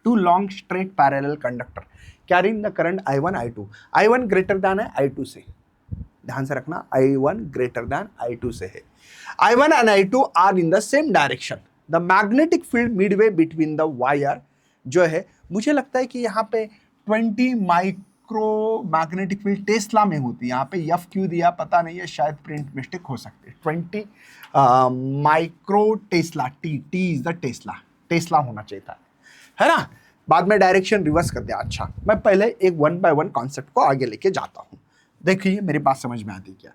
To long straight parallel conductor carrying the current I1 I2, I1 greater than है I2 से, ध्यान से रखना I1 ग्रेटर देन I2 से है। I1 and I2 are in the same direction, the magnetic field midway between the wire जो है, मुझे लगता है कि यहाँ पे 20 माइक्रो मैग्नेटिक फील्ड टेस्ला में होती है, यहाँ पे एफ क्यू दिया पता नहीं है, शायद प्रिंट मिस्टेक हो सकती है। 20 micro Tesla, T is the Tesla होना चाहिए था, है ना। बाद में डायरेक्शन रिवर्स कर दिया। अच्छा, मैं पहले एक 1 बाय 1 कॉन्सेप्ट को आगे लेके जाता हूँ। देखिए मेरी बात समझ में आती क्या।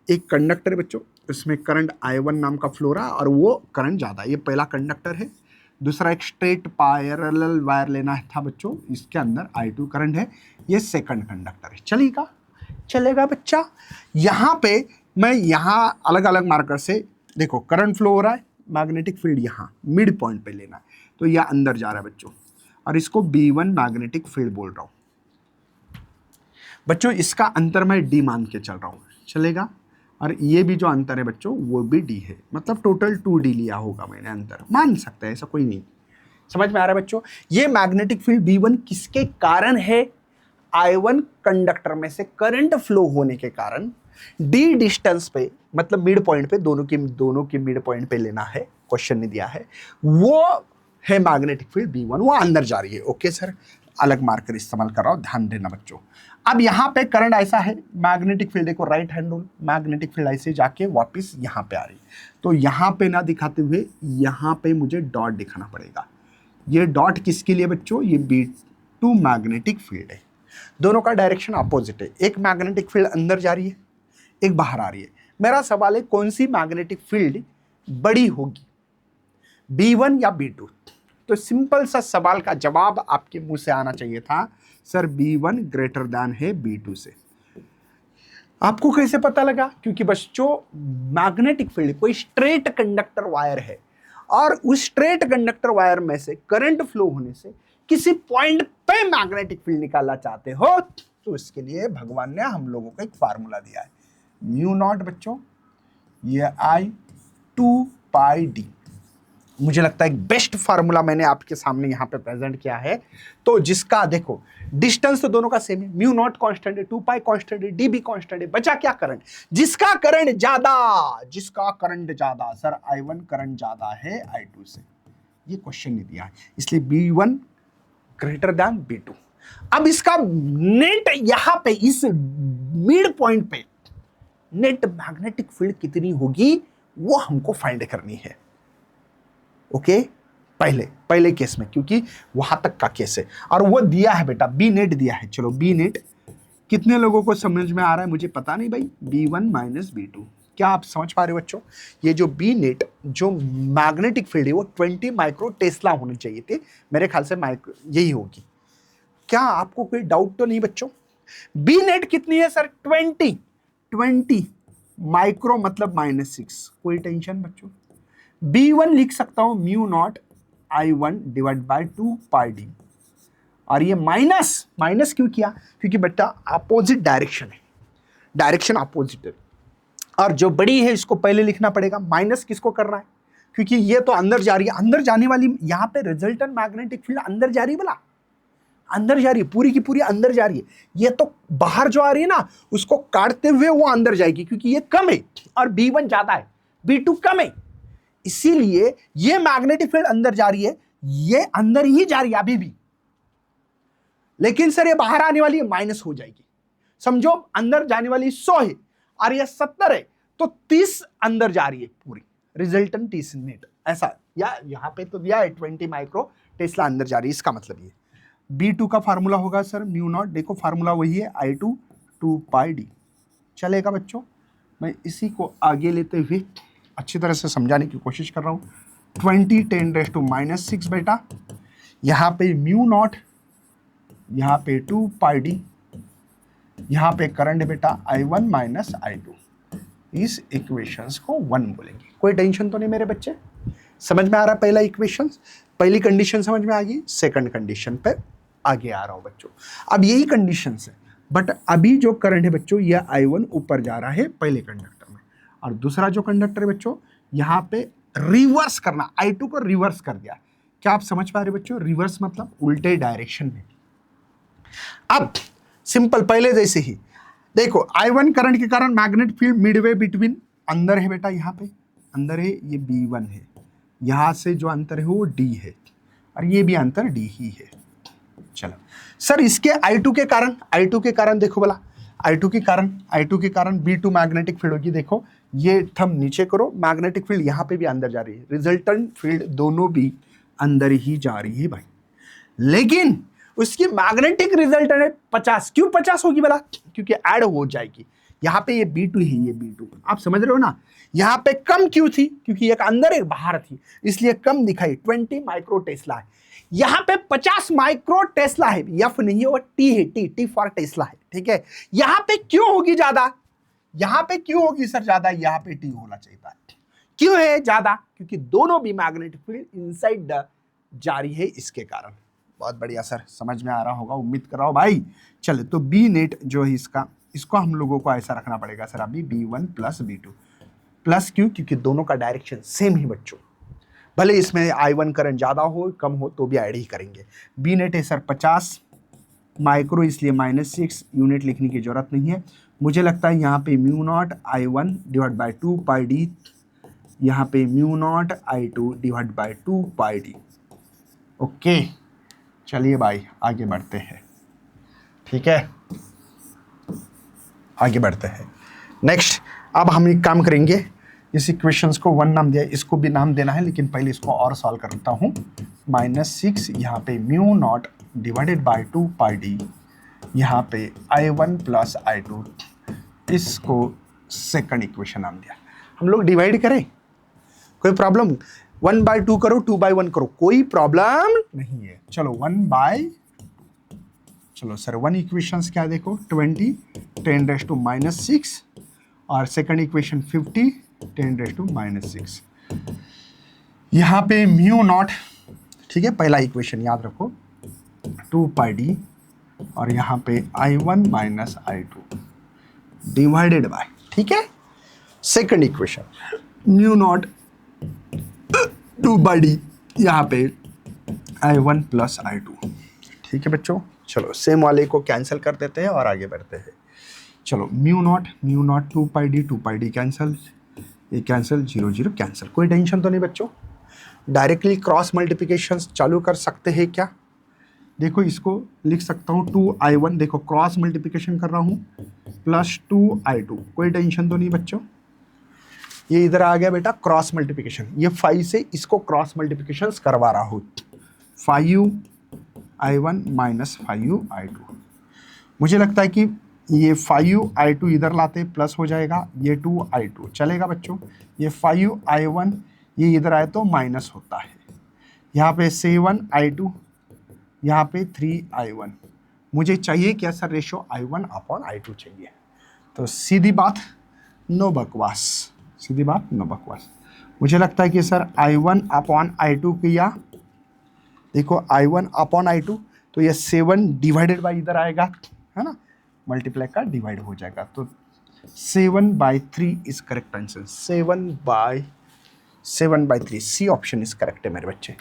एक कंडक्टर है बच्चों, इसमें करंट I1 नाम का फ्लो रहा और वो करंट ज़्यादा, ये पहला कंडक्टर है। दूसरा एक स्ट्रेट पैरेलल वायर लेना था बच्चों, इसके अंदर I2 करंट है, ये सेकंड कंडक्टर है। चलेगा बच्चा। यहाँ पे मैं यहाँ अलग अलग मार्कर से देखो करंट फ्लो हो रहा है, मैग्नेटिक फील्ड यहाँ मिड पॉइंट पे लेना है, तो यह अंदर जा रहा है बच्चों, और इसको B1 मैग्नेटिक फील्ड बोल रहा हूँ बच्चों। इसका अंतर मैं D मान के चल रहा हूँ, चलेगा। और ये भी जो अंतर है बच्चों वो भी D है, मतलब टोटल 2D लिया होगा मैंने, अंतर मान सकता है, ऐसा कोई नहीं। समझ में आ रहा है बच्चों। ये मैग्नेटिक फील्ड B1 किसके कारण है? I1 कंडक्टर में से करंट फ्लो होने के कारण D डिस्टेंस पे, मतलब मिड पॉइंट पे, दोनों की मिड पॉइंट पे लेना है, क्वेश्चन ने दिया है, वो है मैग्नेटिक फील्ड B1, वो अंदर जा रही है। ओके सर, अलग मार्कर इस्तेमाल कर रहा हूं, ध्यान देना बच्चों। अब यहाँ पे करंट ऐसा है, मैग्नेटिक फील्ड देखो right hand rule, magnetic field ऐसे जाके वापस यहाँ पे आ रही, तो यहाँ पे ना दिखाते हुए यहाँ पे मुझे डॉट दिखाना पड़ेगा। ये डॉट किसके लिए बच्चों? ये B2 मैग्नेटिक फील्ड है, दोनों का डायरेक्शन अपोजिट है। एक मैग्नेटिक फील्ड अंदर जा रही है, एक बाहर आ रही है। मेरा सवाल है कौन सी मैग्नेटिक फील्ड बड़ी होगी, B1 या B2? तो सिंपल सा सवाल का जवाब आपके मुंह से आना चाहिए था, सर B1 ग्रेटर देन है B2 से। आपको कैसे पता लगा? क्योंकि बच्चों मैग्नेटिक फील्ड कोई स्ट्रेट कंडक्टर वायर है, और उस स्ट्रेट कंडक्टर वायर में से करंट फ्लो होने से किसी पॉइंट पे मैग्नेटिक फील्ड निकालना चाहते हो, तो इसके लिए भगवान ने हम लोगों को एक फार्मूला दिया है, म्यू नॉट बच्चों, ये I2 पाई D। मुझे लगता है एक बेस्ट फार्मूला मैंने आपके सामने यहाँ पे प्रेजेंट किया है। तो जिसका देखो डिस्टेंस तो दोनों का सेम है, म्यू नॉट कांस्टेंट है, 2 पाई कांस्टेंट है, डी भी कांस्टेंट है, बचा क्या? करंट। जिसका करंट ज्यादा सर I1 करंट ज्यादा है I2 से, ये क्वेश्चन ने दिया है, इसलिए B1 ग्रेटर देन B2। अब इसका नेट यहाँ पे इस मिड पॉइंट पे नेट मैग्नेटिक फील्ड कितनी होगी वो हमको फाइंड करनी है। ओके, पहले केस में, क्योंकि वहां तक का केस है, और वो दिया है बेटा, बी नेट दिया है। चलो बी नेट कितने लोगों को समझ में आ रहा है मुझे पता नहीं भाई, B1 माइनस B2, क्या आप समझ पा रहे हो बच्चों? ये जो बी नेट जो मैग्नेटिक फील्ड है वो 20 माइक्रो टेस्ला होनी चाहिए थी, मेरे ख्याल से माइक्रो यही होगी। क्या आपको कोई डाउट तो नहीं बच्चों? बी नेट कितनी है सर? 20 माइक्रो मतलब -6, कोई टेंशन बच्चों। B1 लिख सकता हूं mu naught I1 divide by 2 pi D, और ये माइनस क्यों किया? क्योंकि बेटा अपोजिट डायरेक्शन है, डायरेक्शन अपोजिट है, और जो बड़ी है इसको पहले लिखना पड़ेगा। माइनस किसको कर रहा है? क्योंकि ये तो अंदर जा रही है, अंदर जाने वाली यहाँ पे रिजल्टेंट मैग्नेटिक फील्ड अंदर जा रही है, बोला अंदर जा रही है, पूरी की पूरी अंदर जा रही है। ये तो बाहर जो आ रही है ना, उसको काटते हुए वो अंदर जाएगी, क्योंकि ये कम है और B1 ज्यादा है, B2 कम है, इसीलिए ये मैग्नेटिक फील्ड अंदर जा रही है, ये अंदर ही जा रही है अभी भी, लेकिन सर ये बाहर आने वाली है, माइनस हो जाएगी। समझो अंदर जाने वाली 100 है और ये 70 है, तो 30 अंदर जा रही है पूरी, रिजल्टेंट 30 नेट, ऐसा। या यहां पे तो दिया है 20 माइक्रो टेस्ला अंदर जा रही है, इसका मतलब ये B2 का फार्मूला होगा सर म्यू नॉट, देखो फार्मूला वही है, I2 2 पाई D। चलेगा बच्चों, मैं इसी को आगे लेते हुए अच्छी तरह से समझाने की कोशिश कर रहा हूँ। 20 10⁻⁻6 बेटा, यहाँ पे म्यू नॉट, यहाँ पे 2 पाई D, यहाँ पे करंट बेटा I1 माइनस I2। इस इक्वेशंस को 1 बोलेंगे। कोई टेंशन तो नहीं मेरे बच्चे? समझ में आ रहा? पहला इक्वेशन, पहली कंडीशन समझ में आ गई, सेकंड कंडीशन पे आगे आ रहा हूँ बच्चों। अब यही कंडीशन है, बट अभी जो करंट है बच्चों यह I1 ऊपर जा रहा है पहले कंडक्टर में, और दूसरा जो कंडक्टर है बच्चों यहाँ पे रिवर्स करना, I2 को रिवर्स कर दिया। क्या आप समझ पा रहे बच्चों? रिवर्स मतलब उल्टे डायरेक्शन में। अब सिंपल पहले जैसे ही देखो, I1 करंट के कारण मैग्नेटिक फील्ड मिडवे बिटवीन, अंदर है बेटा, यहाँ पे अंदर है, ये B1 है, यहां से जो अंतर है वो D है, और ये भी अंतर D ही है। चलो सर, इसके I2 के कारण देखो बोला, I2 के कारण B2 मैग्नेटिक फील्ड होगी। देखो ये थंब नीचे करो, मैग्नेटिक फील्ड यहाँ पे भी अंदर जा रही है, रिजल्टेंट फील्ड दोनों भी अंदर ही जा रही है भाई। लेकिन उसकी मैग्नेटिक रिजल्टेंट है 50। क्यों 50 होगी बोला? क्योंकि ऐड हो जाएगी। यहाँ पे ये B2 है, ये B2, आप समझ रहे हो ना। यहाँ पे कम क्यों थी? क्योंकि एक अंदर एक बाहर थी, इसलिए कम दिखाई, 20 माइक्रो टेस्ला है। यहाँ पे 50 माइक्रो टेस्ला है, F नहीं है, वो T है, T फॉर टेस्ला है, ठीक है। यहाँ पे क्यों होगी ज्यादा? यहाँ पे क्यों होगी सर ज्यादा? यहाँ पे T होना चाहिए था। क्यों है ज्यादा? क्योंकि दोनों भी मैग्नेटिक फील्ड इनसाइड द जारी है, इसके कारण। बहुत बढ़िया सर, समझ में आ रहा होगा, उम्मीद कर रहा हूं भाई। चलो तो बी नेट जो है इसको हम लोगों को ऐसा रखना पड़ेगा सर, अभी B1 प्लस B2 प्लस। क्यों? क्योंकि दोनों का डायरेक्शन सेम ही बच्चों, भले इसमें I1 करंट ज्यादा हो कम हो तो भी ऐड ही करेंगे। बी नेट है सर 50 माइक्रो, इसलिए -6 यूनिट लिखने की जरूरत नहीं है। मुझे लगता है यहाँ पे mu naught I1 divide by 2 pi D, यहाँ पे mu naught I2 divide by 2 pi D. Okay चलिए भाई आगे बढ़ते हैं, ठीक है, आगे बढ़ते हैं। नेक्स्ट अब हम एक काम करेंगे, इस इक्वेशंस को 1 नाम दिया, इसको भी नाम देना है, लेकिन पहले इसको और सॉल्व करता हूँ। -6 यहाँ पे mu naught divided by 2 pi D, यहाँ पे I1 प्लस I2, इसको सेकंड इक्वेशन नाम दिया। हम लोग डिवाइड करें, कोई प्रॉब्लम? 1/2 करो, 2/1 करो, कोई प्रॉब्लम नहीं है। चलो 1 चलो सर 1 इक्वेशंस क्या देखो, 20 10⁻⁻6 और सेकंड इक्वेशन 50 10⁻⁻6। यहाँ पे म्यू नॉट, ठीक है, पहला इक्वेशन याद रखो 2 पाई डी, और यहाँ पे I1 minus I2 divided by, ठीक है, सेकंड इक्वेशन म्यू नॉट 2 पाई डी, यहाँ पे I1 प्लस I2, ठीक है बच्चों। चलो सेम वाले को कैंसिल कर देते हैं और आगे बढ़ते हैं। चलो म्यू नॉट 2 पाई डी कैंसिल, ये कैंसिल, 0 0 कैंसिल। कोई टेंशन तो नहीं बच्चों, डायरेक्टली क्रॉस मल्टीप्लिकेशन चालू कर सकते हैं क्या? देखो इसको लिख सकता हूँ 2I1, देखो क्रॉस मल्टीप्लिकेशन कर रहा हूँ, प्लस 2I2। कोई टेंशन तो नहीं बच्चों, ये इधर आ गया बेटा क्रॉस मल्टीप्लिकेशन, ये 5 से इसको क्रॉस मल्टीप्लिकेशन करवा रहा हूँ, 5I1 माइनस 5I2। मुझे लगता है कि ये 5I2 इधर लाते प्लस हो जाएगा, ये 2I2 चलेगा बच्चों, ये 5I1 ये इधर आए तो माइनस होता है, यहाँ पे 7I2, यहाँ पे 3I1। मुझे चाहिए क्या सर? रेशो I1/I2 चाहिए। तो सीधी बात नो बकवास, सीधी बात नो बकवास। मुझे लगता है कि सर I1/I2 किया, देखो I1/I2, तो ये 7 डिवाइडेड बाई इधर आएगा, है ना, मल्टीप्लाई का डिवाइड हो जाएगा, तो 7/3 is correct answer. 7/3 C option is correct है मेरे बच्चे।